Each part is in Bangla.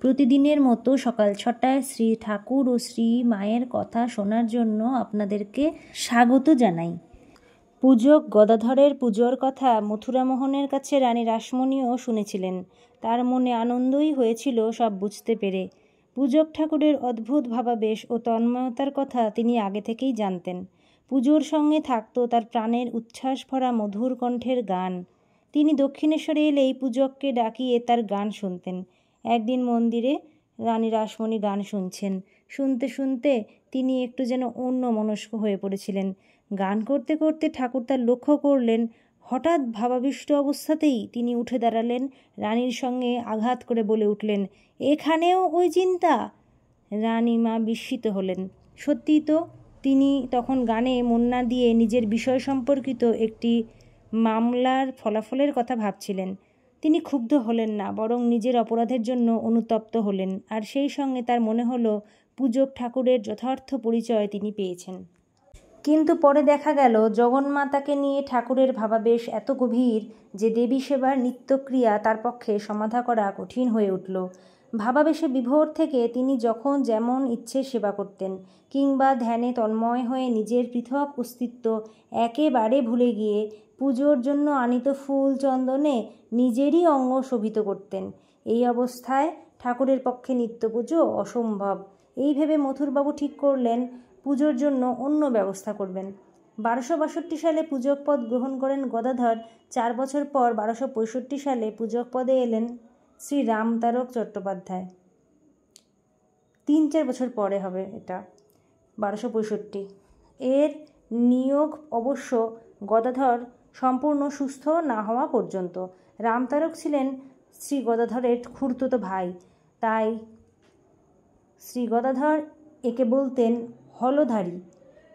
প্রতিদিনের মতো সকাল 6টায় শ্রী ঠাকুর ও শ্রী মায়ের কথা শোনার জন্য আপনাদেরকে স্বাগত জানাই। পূজক গদাধরের পুজোর কথা মথুরামোহনের কাছে রানী রাসমণিও শুনেছিলেন। তার মনে আনন্দই হয়েছিল সব বুঝতে পেরে। পূজক ঠাকুরের অদ্ভুত ভাবাবেশ ও তন্ময়তার কথা তিনি আগে থেকেই জানতেন। পুজোর সঙ্গে থাকত তার প্রাণের উচ্ছ্বাস ভরা মধুর কণ্ঠের গান। তিনি দক্ষিণেশ্বরে এলেই পূজককে ডাকিয়ে তার গান শুনতেন। একদিন মন্দিরে রানী রাসমণি গান শুনছেন। শুনতে শুনতে তিনি একটু যেন অন্যমনস্ক হয়ে পড়েছিলেন। গান করতে করতে ঠাকুর তার লক্ষ্য করলেন। হঠাৎ ভাবাবিষ্ট অবস্থাতেই তিনি উঠে দাঁড়ালেন, রানীর সঙ্গে আঘাত করে বলে উঠলেন, এখানেও ওই চিন্তা? রানীমা বিস্মিত হলেন। সত্যিই তো, তিনি তখন গানে মন না দিয়ে নিজের বিষয় সম্পর্কিত একটি মামলার ফলাফলের কথা ভাবছিলেন। তিনি ক্ষুব্ধ হলেন না, বরং নিজের অপরাধের জন্য অনুতপ্ত হলেন। আর সেই সঙ্গে তার মনে হলো পূজক ঠাকুরের যথার্থ পরিচয় তিনি পেয়েছেন। কিন্তু পরে দেখা গেল জগন্মাতাকে নিয়ে ঠাকুরের ভাবাবেশ এত গভীর যে দেবী সেবার নিত্যক্রিয়া তার পক্ষে সমাধা করা কঠিন হয়ে উঠল। ভাবাবেশে বিভোর থেকে তিনি যখন যেমন ইচ্ছে সেবা করতেন, কিংবা ধ্যানে তন্ময় হয়ে নিজের পৃথক অস্তিত্ব একেবারে ভুলে গিয়ে পুজোর জন্য আনিত ফুল চন্দনে নিজেরই অঙ্গ শোভিত করতেন। এই অবস্থায় ঠাকুরের পক্ষে নিত্য পুজো অসম্ভব। এই ভেবে মথুরবাবু ঠিক করলেন পুজোর জন্য অন্য ব্যবস্থা করবেন। 1262 সালে পূজক পদ গ্রহণ করেন গদাধর। 4 বছর পর 1265 সালে পূজক পদে এলেন শ্রী রামতারক চট্টোপাধ্যায়। 3-4 বছর পরে হবে এটা, 1265। এর নিয়োগ অবশ্য গদাধর সম্পূর্ণ সুস্থ না হওয়া পর্যন্ত। রামতারক ছিলেন শ্রী গদাধরের খুড়তুতো ভাই, তাই শ্রী গদাধর একে বলতেন হলধারী।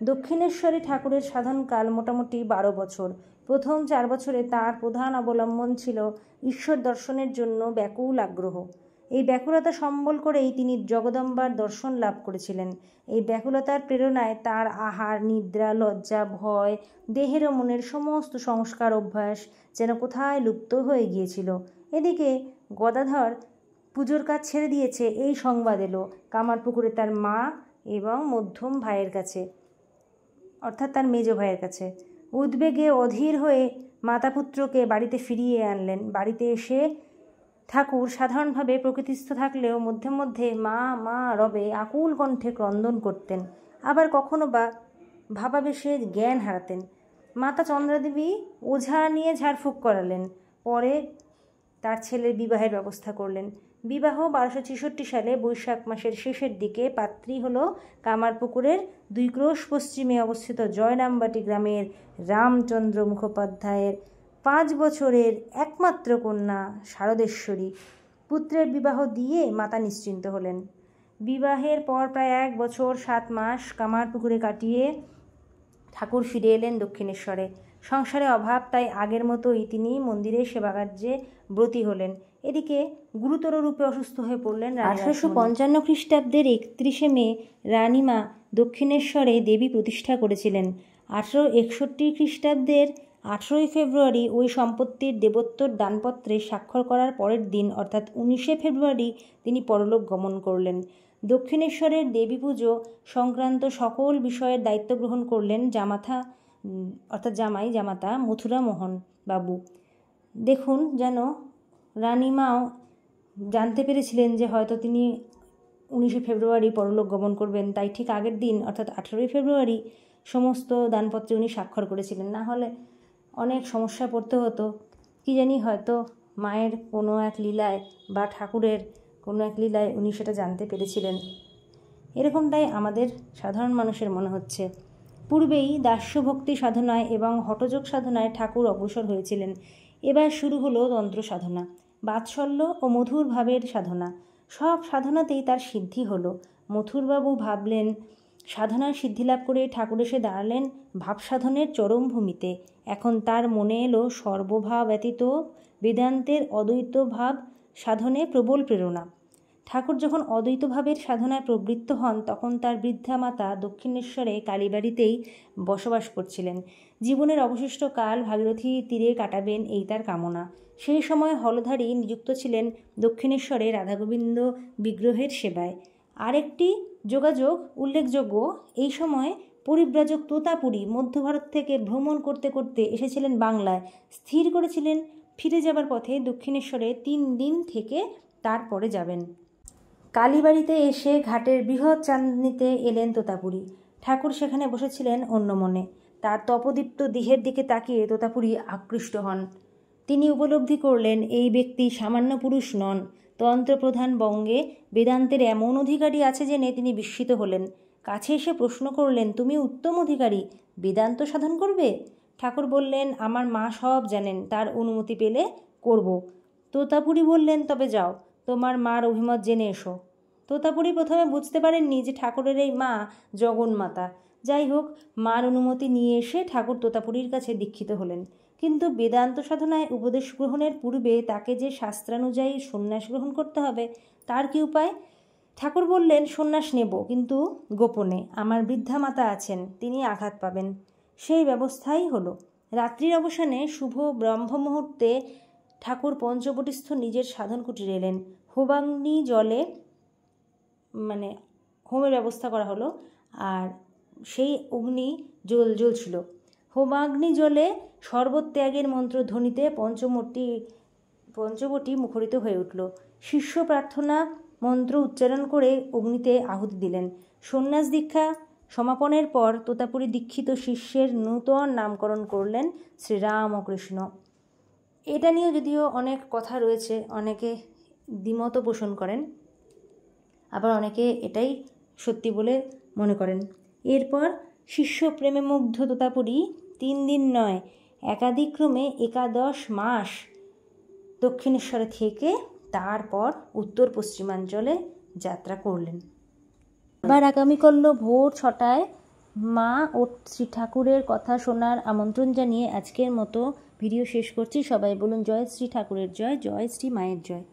দক্ষিণেশ্বরে ঠাকুরের সাধনকাল মোটামুটি 12 বছর। প্রথম 4 বছরে তাঁর প্রধান অবলম্বন ছিল ঈশ্বর দর্শনের জন্য ব্যাকুল আগ্রহ। এই ব্যাকুলতা সম্বল করেই তিনি জগদম্বার দর্শন লাভ করেছিলেন। এই ব্যাকুলতার প্রেরণায় তাঁর আহার, নিদ্রা, লজ্জা, ভয়, দেহের ও মনের সমস্ত সংস্কার অভ্যাস যেন কোথায় লুপ্ত হয়ে গিয়েছিল। এদিকে গদাধর পুজোর কাজ ছেড়ে দিয়েছে এই সংবাদ এলো কামারপুকুরে তার মা এবং মধ্যম ভাইয়ের কাছে, অর্থাৎ তার মেজ ভাইয়ের কাছে। উদ্বেগে অধীর হয়ে মাতাপুত্রকে বাড়িতে ফিরিয়ে আনলেন। বাড়িতে এসে ঠাকুর সাধারণভাবে প্রকৃতিস্থ থাকলেও মধ্যে মধ্যে মা মা রবে আকুল কণ্ঠে ক্রন্দন করতেন। আবার কখনো বা ভাবাবেশে জ্ঞান হারাতেন। মাতা চন্দ্রাদেবী ওঝা নিয়ে ঝাড়ফুঁক করালেন। পরে তার ছেলের বিবাহের ব্যবস্থা করলেন। বিবাহ 1266 সালে বৈশাখ মাসের শেষের দিকে। পাত্রী হল কামারপুকুরের 2 ক্রোশ পশ্চিমে অবস্থিত জয়রামবাটি গ্রামের রামচন্দ্র মুখোপাধ্যায়ের 5 বছরের একমাত্র কন্যা শারদেশ্বরী। পুত্রের বিবাহ দিয়ে মাতা নিশ্চিন্ত হলেন। বিবাহের পর প্রায় 1 বছর 7 মাস কামারপুকুরে কাটিয়ে ঠাকুর ফিরে এলেন দক্ষিণেশ্বরে। সংসারে অভাব, তাই আগের মতোই তিনি মন্দিরের সেবাকার্যে ব্রতী হলেন। এদিকে গুরুতর রূপে অসুস্থ হয়ে পড়লেন। 1855 খ্রিস্টাব্দের 31 মে রানীমা দক্ষিণেশ্বরে দেবী প্রতিষ্ঠা করেছিলেন। 1861 খ্রিস্টাব্দের 18 ফেব্রুয়ারি ওই সম্পত্তির দেবোত্তর দানপত্রে স্বাক্ষর করার পরের দিন, অর্থাৎ 19 ফেব্রুয়ারি তিনি পরলোক গমন করলেন। দক্ষিণেশ্বরের দেবী পুজো সংক্রান্ত সকল বিষয়ের দায়িত্ব গ্রহণ করলেন জামাতা মথুরামোহন বাবু। দেখুন, যেন রানীমাও জানতে পেরেছিলেন যে হয়তো তিনি 19 ফেব্রুয়ারি পরলোক গমন করবেন, তাই ঠিক আগের দিন অর্থাৎ 18 ফেব্রুয়ারি সমস্ত দানপত্রে উনি স্বাক্ষর করেছিলেন। না হলে অনেক সমস্যা পড়তে হতো। কি জানি, হয়তো মায়ের কোনো এক লীলায় বা ঠাকুরের কোনো এক লীলায় উনি সেটা জানতে পেরেছিলেন। এরকমটাই আমাদের সাধারণ মানুষের মনে হচ্ছে। পূর্বেই দাস্যভক্তি সাধনায় এবং হঠযোগ সাধনায় ঠাকুর অগ্রসর হয়েছিলেন। এবার শুরু হলো তন্ত্র সাধনা, বাৎসল্য ও মধুর ভাবের সাধনা। সব সাধনাতেই তার সিদ্ধি হলো। মথুরবাবু ভাবলেন, সাধনার সিদ্ধিলাভ করে ঠাকুর এসে দাঁড়ালেন ভাব সাধনের চরম ভূমিতে। এখন তার মনে এলো সর্বভাব ব্যতীত বেদান্তের অদ্বৈত ভাব সাধনে প্রবল প্রেরণা। ঠাকুর যখন অদ্বৈতভাবের সাধনায় প্রবৃত্ত হন তখন তার বৃদ্ধা মাতা দক্ষিণেশ্বরে কালীবাড়িতেই বসবাস করছিলেন। জীবনের অবশিষ্ট কাল ভাগীরথী তীরে কাটাবেন এই তার কামনা। সেই সময় হলধারী নিযুক্ত ছিলেন দক্ষিণেশ্বরে রাধাগোবিন্দ বিগ্রহের সেবায়। আরেকটি যোগাযোগ উল্লেখযোগ্য, এই সময় পরিব্রাজক তোতাপুরী মধ্য ভারত থেকে ভ্রমণ করতে করতে এসেছিলেন বাংলায়। স্থির করেছিলেন ফিরে যাবার পথে দক্ষিণেশ্বরে 3 দিন থেকে তারপরে যাবেন। কালীবাড়িতে এসে ঘাটের বৃহৎ চাঁদনিতে এলেন তোতাপুরী। ঠাকুর সেখানে বসেছিলেন অন্যমনে। তার তপদীপ্ত দেহের দিকে তাকিয়ে তোতাপুরী আকৃষ্ট হন। তিনি উপলব্ধি করলেন এই ব্যক্তি সামান্য পুরুষ নন। তন্ত্রপ্রধান বঙ্গে বেদান্তের এমন অধিকারী আছে জেনে তিনি বিস্মিত হলেন। কাছে এসে প্রশ্ন করলেন, তুমি উত্তম অধিকারী, বেদান্ত সাধন করবে? ঠাকুর বললেন, আমার মা সব জানেন, তার অনুমতি পেলে করব। তোতাপুরী বললেন, তবে যাও, তোমার মার অভিমত জেনে এসো। তোতাপুরী প্রথমে বুঝতে পারেননি যে ঠাকুরের এই মা জগন্মাতা। যাই হোক, মার অনুমতি নিয়ে এসে ঠাকুর তোতাপুরীর কাছে দীক্ষিত হলেন। কিন্তু বেদান্ত সাধনায় উপদেশ গ্রহণের পূর্বে তাকে যে শাস্ত্রানুযায়ী সন্ন্যাস গ্রহণ করতে হবে, তার কি উপায়? ঠাকুর বললেন, সন্ন্যাস নেব, কিন্তু গোপনে। আমার বৃদ্ধা মাতা আছেন, তিনি আঘাত পাবেন। সেই ব্যবস্থাই হলো। রাত্রির অবসানে শুভ ব্রহ্ম মুহূর্তে ঠাকুর পঞ্চবটিস্থ নিজের সাধন কুটিরে এলেন। হোমাগ্নি জলে হোমের ব্যবস্থা করা হলো, আর সেই অগ্নি জ্বলছিল। হোমাগ্নি জলে সর্বত্যাগের মন্ত্র ধ্বনিতে পঞ্চবটি মুখরিত হয়ে উঠল। শিষ্য প্রার্থনা মন্ত্র উচ্চারণ করে অগ্নিতে আহুতি দিলেন। সন্ন্যাস দীক্ষা সমাপনের পর তোতাপুরী দীক্ষিত শিষ্যের নূতন নামকরণ করলেন শ্রীরামকৃষ্ণ। এটা নিয়েও যদিও অনেক কথা রয়েছে, অনেকে দ্বিমত পোষণ করেন, আবার অনেকে এটাই সত্যি বলে মনে করেন। এরপর শিষ্য প্রেমে মুগ্ধ তোতাপুরী 3 দিন নয়, একাদিক্রমে 11 মাস দক্ষিণেশ্বরে থেকে তারপর উত্তর পশ্চিমাঞ্চলে যাত্রা করলেন। আবার আগামীকাল ভোর 6টায় মা ও শ্রী ঠাকুরের কথা শোনার আমন্ত্রণ জানিয়ে আজকের মতো ভিডিও শেষ করছি। সবাই বলুন জয় শ্রী ঠাকুরের জয়, জয় শ্রী মায়ের জয়।